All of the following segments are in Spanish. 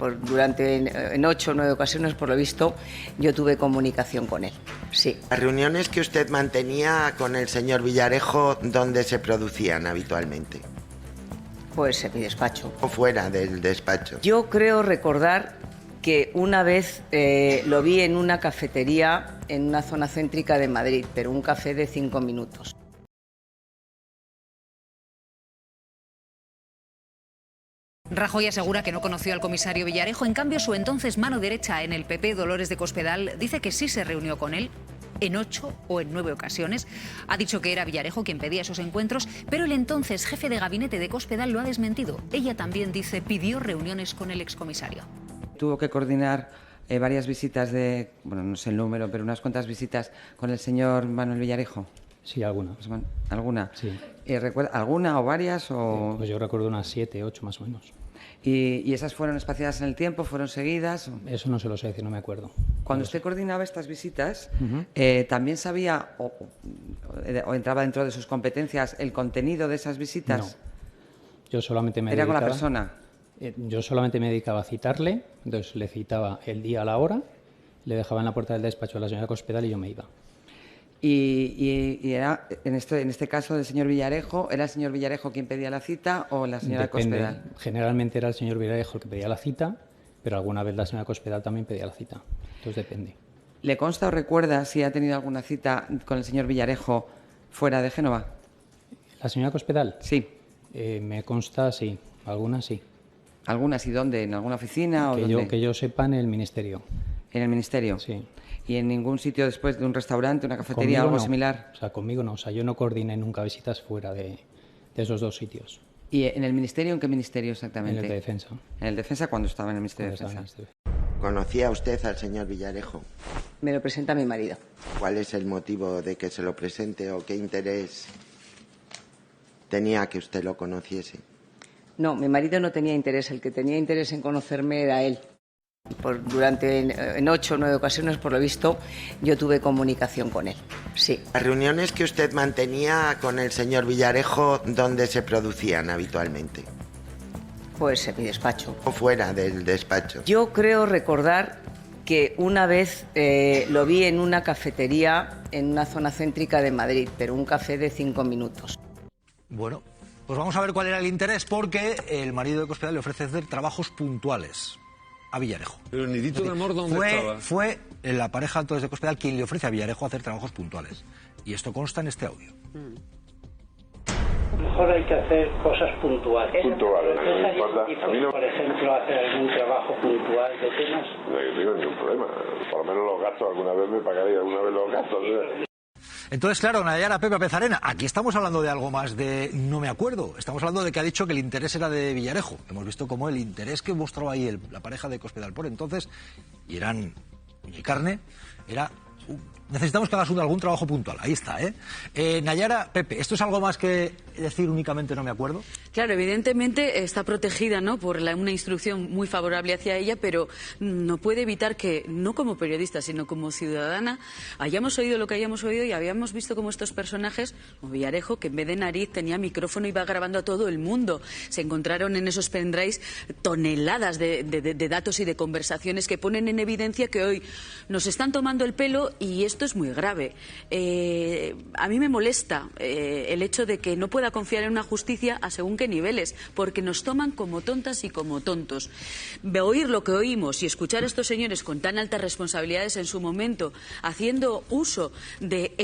en 8 o 9 ocasiones, por lo visto, yo tuve comunicación con él. Sí. Las reuniones que usted mantenía con el señor Villarejo, ¿dónde se producían habitualmente? Pues en mi despacho. ¿O fuera del despacho? Yo creo recordar que una vez lo vi en una cafetería en una zona céntrica de Madrid, pero un café de 5 minutos. Rajoy asegura que no conoció al comisario Villarejo. En cambio, su entonces mano derecha en el PP, Dolores de Cospedal, dice que sí se reunió con él en 8 o en 9 ocasiones. Ha dicho que era Villarejo quien pedía esos encuentros, pero el entonces jefe de gabinete de Cospedal lo ha desmentido. Ella también dice pidió reuniones con el excomisario. Tuvo que coordinar varias visitas no sé el número, pero unas cuantas visitas con el señor Manuel Villarejo. Sí, alguna. ¿Alguna? Sí. ¿Alguna o varias? Pues yo recuerdo unas 7, 8 más o menos. ¿Y esas fueron espaciadas en el tiempo? ¿Fueron seguidas? Eso no se lo sé decir, no me acuerdo. Cuando usted coordinaba estas visitas, ¿también sabía o entraba dentro de sus competencias el contenido de esas visitas? No. Yo solamente me ¿Era dedicaba, con la persona? Yo solamente me dedicaba a citarle, entonces le citaba el día a la hora, le dejaba en la puerta del despacho a la señora Cospedal y yo me iba. Y era, en este caso del señor Villarejo, ¿era el señor Villarejo quien pedía la cita o la señora Depende. Cospedal? Generalmente era el señor Villarejo el que pedía la cita, pero alguna vez la señora Cospedal también pedía la cita. Entonces depende. ¿Le consta o recuerda si ha tenido alguna cita con el señor Villarejo fuera de Génova? ¿La señora Cospedal? Sí. Me consta, sí. Algunas sí. ¿Algunas y dónde? ¿En alguna oficina o dónde? Que yo sepa, en el ministerio. ¿En el ministerio? Sí. ¿Y en ningún sitio después de un restaurante, una cafetería, algo similar? O sea, conmigo no. O sea, yo no coordiné nunca visitas fuera de esos dos sitios. ¿Y en el ministerio? ¿En qué ministerio exactamente? En el de Defensa. ¿En el Defensa cuando estaba en el Ministerio de Defensa? ¿Conocía usted al señor Villarejo? Me lo presenta mi marido. ¿Cuál es el motivo de que se lo presente o qué interés tenía que usted lo conociese? No, mi marido no tenía interés. El que tenía interés en conocerme era él. En 8 o 9 ocasiones, por lo visto, yo tuve comunicación con él. Sí. ¿Las reuniones que usted mantenía con el señor Villarejo, dónde se producían habitualmente? Pues en mi despacho. ¿O fuera del despacho? Yo creo recordar que una vez lo vi en una cafetería en una zona céntrica de Madrid, pero un café de 5 minutos. Bueno, pues vamos a ver cuál era el interés, porque el marido de Cospedal le ofrece hacer trabajos puntuales a Villarejo. Pero el nidito de amor, ¿dónde estaba? Fue la pareja entonces de Cospedal quien le ofrece a Villarejo hacer trabajos puntuales. Y esto consta en este audio. Mejor hay que hacer cosas puntuales. Puntuales, no importa. A mí no... Por ejemplo, hacer algún trabajo puntual de temas. No tengo ningún problema. Por lo menos los gastos, alguna vez me pagaré alguna vez los gastos. Entonces, claro, Nayara, Pepe Pezarena, aquí estamos hablando de algo más de no me acuerdo. Estamos hablando de que ha dicho que el interés era de Villarejo. Hemos visto cómo el interés que mostró ahí la pareja de Cospedal por entonces, y eran uña y carne, era... necesitamos que hagas algún trabajo puntual. Ahí está, ¿eh? Nayara, Pepe, ¿esto es algo más que decir únicamente no me acuerdo? Claro, evidentemente está protegida, ¿no?, por una instrucción muy favorable hacia ella, pero no puede evitar que, no como periodista, sino como ciudadana, hayamos oído lo que hayamos oído y habíamos visto como estos personajes, como Villarejo, que en vez de nariz tenía micrófono y iba grabando a todo el mundo. Se encontraron en esos pendrives toneladas de datos y de conversaciones que ponen en evidencia que hoy nos están tomando el pelo y esto es muy grave. A mí me molesta el hecho de que no pueda confiar en una justicia a según qué niveles, porque nos toman como tontas y como tontos. Oír lo que oímos y escuchar a estos señores con tan altas responsabilidades en su momento, haciendo uso de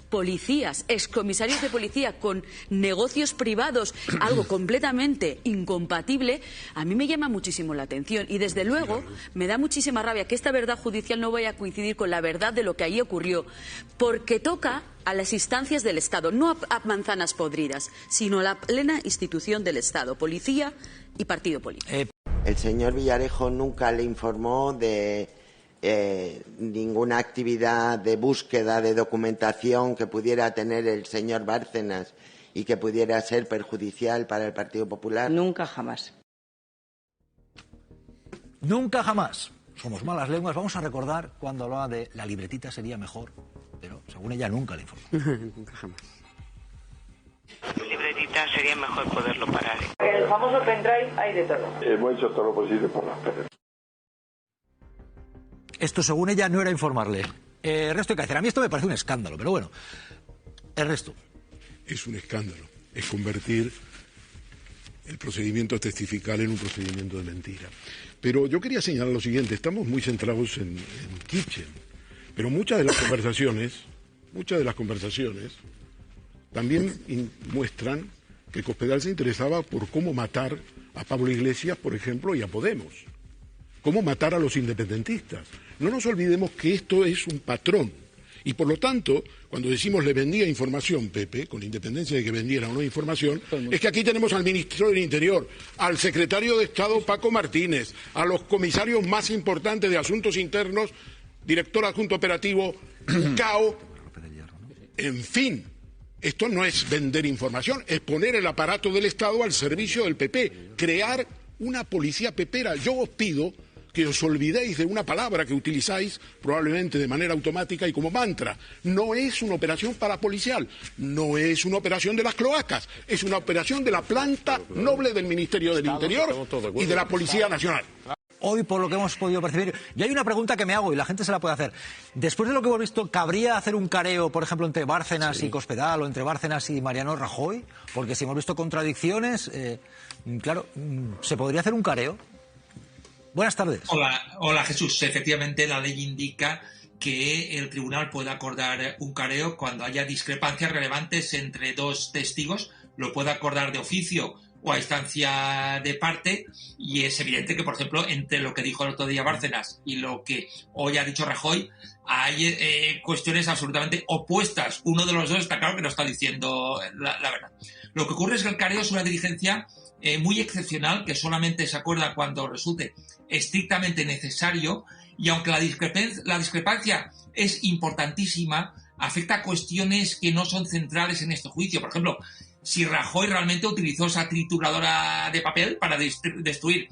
policías, excomisarios de policía con negocios privados, algo completamente incompatible, a mí me llama muchísimo la atención y desde luego me da muchísima rabia que esta verdad judicial no vaya a coincidir con la verdad de lo que allí ocurrió, porque toca a las instancias del Estado, no a manzanas podridas, sino a la plena institución del Estado, policía y partido político. El señor Villarejo nunca le informó de ninguna actividad de búsqueda de documentación que pudiera tener el señor Bárcenas y que pudiera ser perjudicial para el Partido Popular. Nunca jamás. Nunca jamás. Somos malas lenguas. Vamos a recordar cuando hablaba de la libretita sería mejor, pero según ella nunca le informó. Nunca jamás. La libretita sería mejor poderlo parar. En el famoso pendrive hay de todo. Hemos hecho todo lo posible por las Esto, según ella, no era informarle. El resto hay que hacer. A mí esto me parece un escándalo, pero bueno. El resto. Es un escándalo. Es convertir el procedimiento testifical en un procedimiento de mentira. Pero yo quería señalar lo siguiente. Estamos muy centrados en Kitchen. Pero muchas de las conversaciones también muestran que Cospedal se interesaba por cómo matar a Pablo Iglesias, por ejemplo, y a Podemos. Cómo matar a los independentistas. No nos olvidemos que esto es un patrón. Y por lo tanto, cuando decimos le vendía información, Pepe, con independencia de que vendiera o no información, es que aquí tenemos al ministro del Interior, al secretario de Estado Paco Martínez, a los comisarios más importantes de Asuntos Internos, director adjunto operativo, CAO, en fin. Esto no es vender información, es poner el aparato del Estado al servicio del PP, crear una policía pepera. Yo os pido que os olvidéis de una palabra que utilizáis probablemente de manera automática y como mantra. No es una operación parapolicial, no es una operación de las cloacas, es una operación de la planta noble del Ministerio del Interior y de la Policía Nacional. Hoy, por lo que hemos podido percibir, y hay una pregunta que me hago y la gente se la puede hacer. Después de lo que hemos visto, ¿cabría hacer un careo, por ejemplo, entre Bárcenas y Cospedal o entre Bárcenas y Mariano Rajoy? Porque si hemos visto contradicciones, claro, ¿se podría hacer un careo? Buenas tardes. Hola Jesús. Efectivamente, la ley indica que el tribunal puede acordar un careo cuando haya discrepancias relevantes entre dos testigos. Lo puede acordar de oficio o a instancia de parte, y es evidente que, por ejemplo, entre lo que dijo el otro día Bárcenas y lo que hoy ha dicho Rajoy, hay cuestiones absolutamente opuestas. Uno de los dos está claro que no está diciendo la verdad. Lo que ocurre es que el careo es una diligencia muy excepcional, que solamente se acuerda cuando resulte estrictamente necesario, y aunque la discrepancia es importantísima, afecta a cuestiones que no son centrales en este juicio. Por ejemplo, si Rajoy realmente utilizó esa trituradora de papel para destruir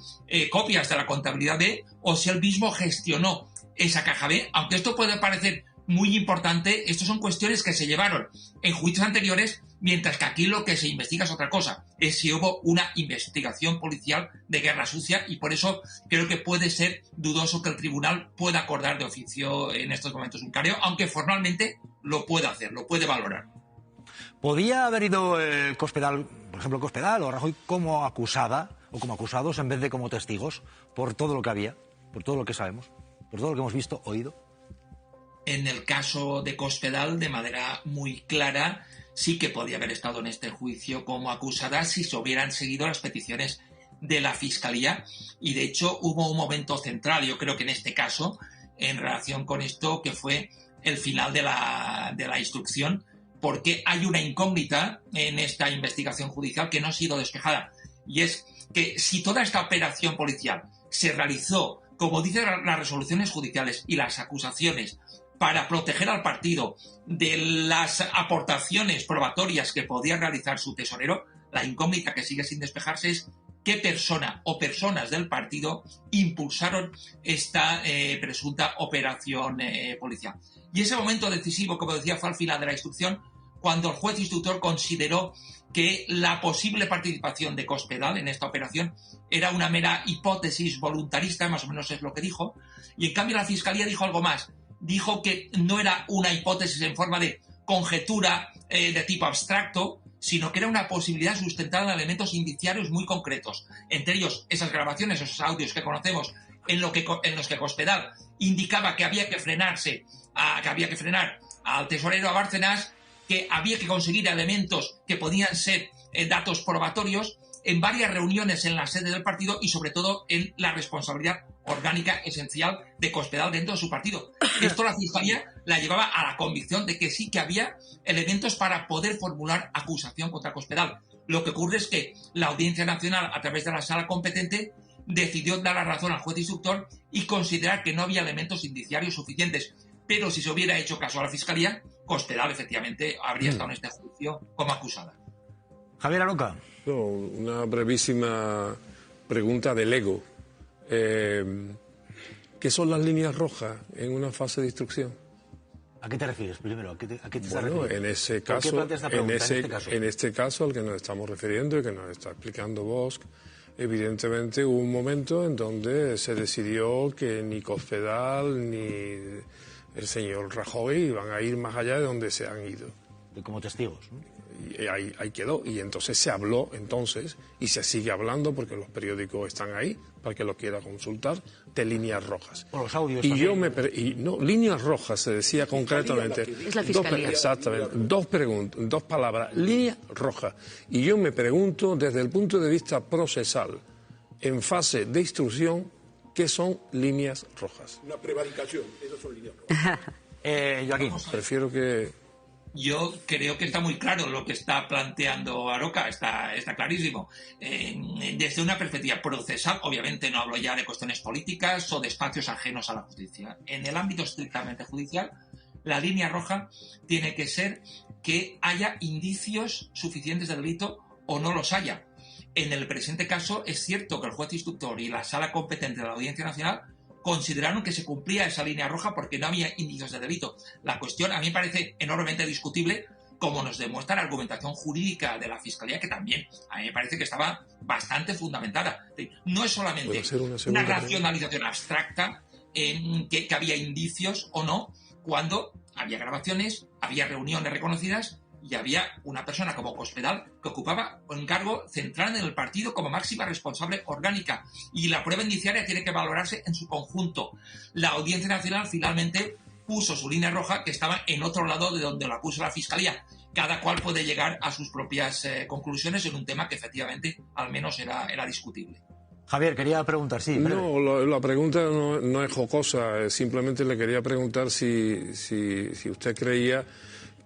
copias de la contabilidad B, o si él mismo gestionó esa caja B. Aunque esto puede parecer muy importante, estas son cuestiones que se llevaron en juicios anteriores, mientras que aquí lo que se investiga es otra cosa, es si hubo una investigación policial de guerra sucia, y por eso creo que puede ser dudoso que el tribunal pueda acordar de oficio en estos momentos un careo, aunque formalmente lo puede hacer, lo puede valorar. ¿Podía haber ido Cospedal, por ejemplo Cospedal o Rajoy, como acusada o como acusados en vez de como testigos, por todo lo que había, por todo lo que sabemos, por todo lo que hemos visto, oído? En el caso de Cospedal, de manera muy clara, sí que podía haber estado en este juicio como acusada si se hubieran seguido las peticiones de la Fiscalía, y de hecho hubo un momento central, yo creo que en este caso, en relación con esto, que fue el final de la instrucción, porque hay una incógnita en esta investigación judicial que no ha sido despejada, y es que si toda esta operación policial se realizó, como dicen las resoluciones judiciales y las acusaciones, para proteger al partido de las aportaciones probatorias que podía realizar su tesorero, la incógnita que sigue sin despejarse es qué persona o personas del partido impulsaron esta presunta operación policial. Y ese momento decisivo, como decía, fue al final de la instrucción, cuando el juez instructor consideró que la posible participación de Cospedal en esta operación era una mera hipótesis voluntarista, más o menos es lo que dijo, y en cambio la Fiscalía dijo algo más. Dijo que no era una hipótesis en forma de conjetura de tipo abstracto, sino que era una posibilidad sustentada en elementos indiciarios muy concretos. Entre ellos, esas grabaciones, esos audios que conocemos, en los que Cospedal indicaba que había que frenar al tesorero, a Bárcenas, que había que conseguir elementos que podían ser datos probatorios en varias reuniones en la sede del partido, y sobre todo en la responsabilidad orgánica esencial de Cospedal dentro de su partido. Esto la Fiscalía la llevaba a la convicción de que sí que había elementos para poder formular acusación contra Cospedal. Lo que ocurre es que la Audiencia Nacional, a través de la sala competente, decidió dar la razón al juez instructor y considerar que no había elementos indiciarios suficientes. Pero si se hubiera hecho caso a la Fiscalía, Cospedal efectivamente habría estado en este juicio como acusada. Javier Aroca. No, una brevísima pregunta del ego. ¿Qué son las líneas rojas en una fase de instrucción? ¿A qué te refieres primero? ¿A qué te estás refiriendo? En ese caso, en este caso al que nos estamos refiriendo y que nos está explicando Bosch, evidentemente hubo un momento en donde se decidió que ni Cospedal ni el señor Rajoy iban a ir más allá de donde se han ido. Como testigos, ¿no? Y ahí quedó. Y entonces se habló, y se sigue hablando, porque los periódicos están ahí, para que lo quiera consultar, de líneas rojas. Por los audios y también. Líneas rojas se decía concretamente. Es la Fiscalía. Exactamente. Dos palabras. Línea roja. Y yo me pregunto, desde el punto de vista procesal, en fase de instrucción, ¿qué son líneas rojas? Una prevaricación, esas son líneas rojas. Joaquín. Prefiero que... Yo creo que está muy claro lo que está planteando Aroca, está clarísimo. Desde una perspectiva procesal, obviamente no hablo ya de cuestiones políticas o de espacios ajenos a la justicia. En el ámbito estrictamente judicial, la línea roja tiene que ser que haya indicios suficientes de delito o no los haya. En el presente caso es cierto que el juez instructor y la sala competente de la Audiencia Nacional consideraron que se cumplía esa línea roja porque no había indicios de delito. La cuestión a mí me parece enormemente discutible, como nos demuestra la argumentación jurídica de la Fiscalía, que también a mí me parece que estaba bastante fundamentada. No es solamente una racionalización abstracta en que había indicios o no, cuando había grabaciones, había reuniones reconocidas y había una persona como Cospedal que ocupaba un cargo central en el partido como máxima responsable orgánica, y la prueba indiciaria tiene que valorarse en su conjunto. La Audiencia Nacional finalmente puso su línea roja, que estaba en otro lado de donde la puso la Fiscalía. Cada cual puede llegar a sus propias conclusiones en un tema que efectivamente al menos era discutible. Javier, quería preguntar, sí. No, la pregunta no es jocosa, simplemente le quería preguntar si usted creía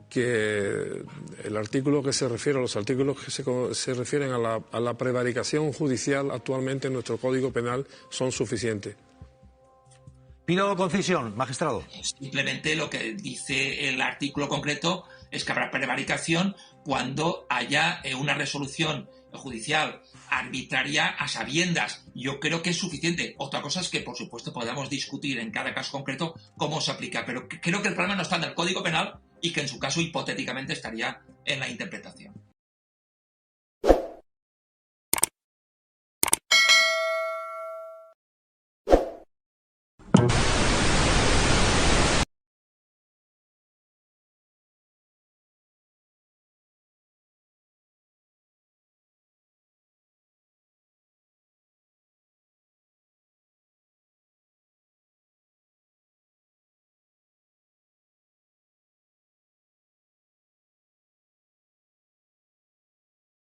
que el artículo que se refiere, los artículos que se refieren a la prevaricación judicial actualmente en nuestro Código Penal son suficientes. Pido concisión, magistrado. Simplemente lo que dice el artículo concreto es que habrá prevaricación cuando haya una resolución judicial arbitraria a sabiendas. Yo creo que es suficiente. Otra cosa es que, por supuesto, podamos discutir en cada caso concreto cómo se aplica, pero creo que el problema no está en el Código Penal y que en su caso hipotéticamente estaría en la interpretación.